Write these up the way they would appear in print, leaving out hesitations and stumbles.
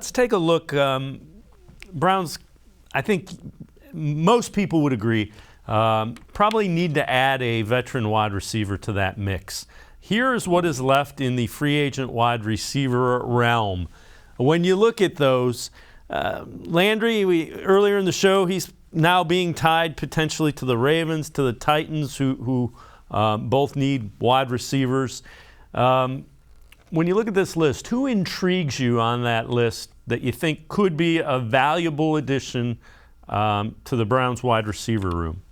Let's take a look. Browns, I think most people would agree, probably need to add a veteran wide receiver to that mix. Here's what is left in the free agent wide receiver realm. When you look at those, Landry, earlier in the show, he's now being tied potentially to the Ravens, to the Titans, who both need wide receivers. When you look at this list, who intrigues you on that list that you think could be a valuable addition to the Browns wide receiver room?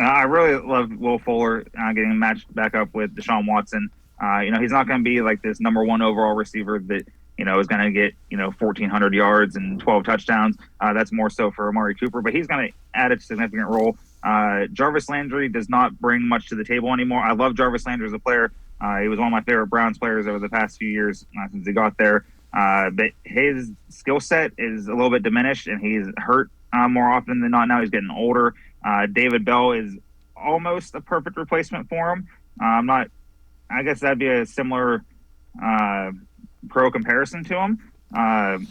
I really love Will Fuller getting matched back up with Deshaun Watson. He's not going to be like this number one overall receiver that, is going to get, 1,400 yards and 12 touchdowns. That's more so for Amari Cooper, but he's going to add a significant role. Jarvis Landry does not bring much to the table anymore. I love Jarvis Landry as a player. He was one of my favorite Browns players over the past few years since he got there. But his skill set is a little bit diminished, and he's hurt more often than not. Now he's getting older. David Bell is almost a perfect replacement for him. I guess that'd be a similar pro comparison to him.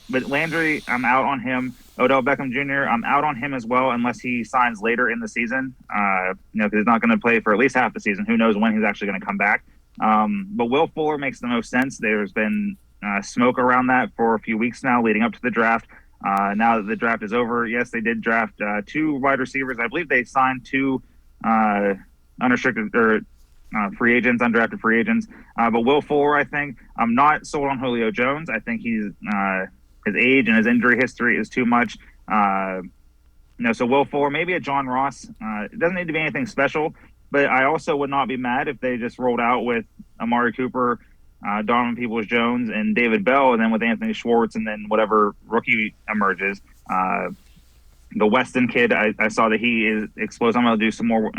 But Landry, I'm out on him. Odell Beckham Jr., I'm out on him as well unless he signs later in the season. Because he's not going to play for at least half the season. Who knows when he's actually going to come back. But Will Fuller makes the most sense. There's been smoke around that for a few weeks now leading up to the draft. Now that the draft is over, yes, they did draft two wide receivers. I believe they signed two unrestricted or free agents, undrafted free agents. But Will Fuller, I think, I'm not sold on Julio Jones. I think his age and his injury history is too much. So Will Fuller, maybe a John Ross. It doesn't need to be anything special, but I also would not be mad if they just rolled out with Amari Cooper, Donovan Peoples-Jones, and David Bell, and then with Anthony Schwartz, and then whatever rookie emerges. The Weston kid, I saw that he is explosive. I'm going to do some more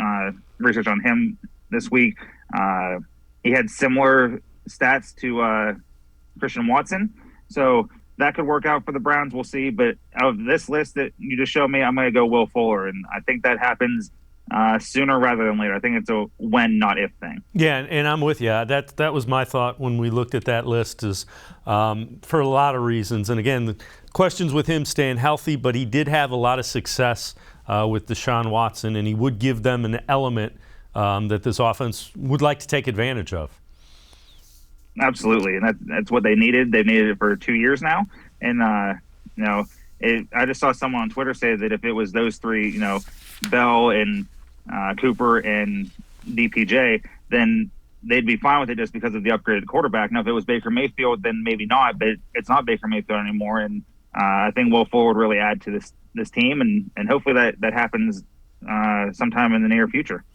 research on him this week. He had similar stats to Christian Watson, so that could work out for the Browns. We'll see. But out of this list that you just showed me, I'm going to go Will Fuller, and I think that happens sooner rather than later. I think it's a when, not if thing. Yeah, and I'm with you. That was my thought when we looked at that list, is for a lot of reasons. And again, the questions with him staying healthy, but he did have a lot of success with Deshaun Watson, and he would give them an element that this offense would like to take advantage of. Absolutely, and that's what they needed. They've needed it for 2 years now. And, I just saw someone on Twitter say that if it was those three, Bell and Cooper and DPJ, then they'd be fine with it just because of the upgraded quarterback. Now, if it was Baker Mayfield, then maybe not, but it's not Baker Mayfield anymore. And I think Will Fuller would really add to this team, and hopefully that happens sometime in the near future.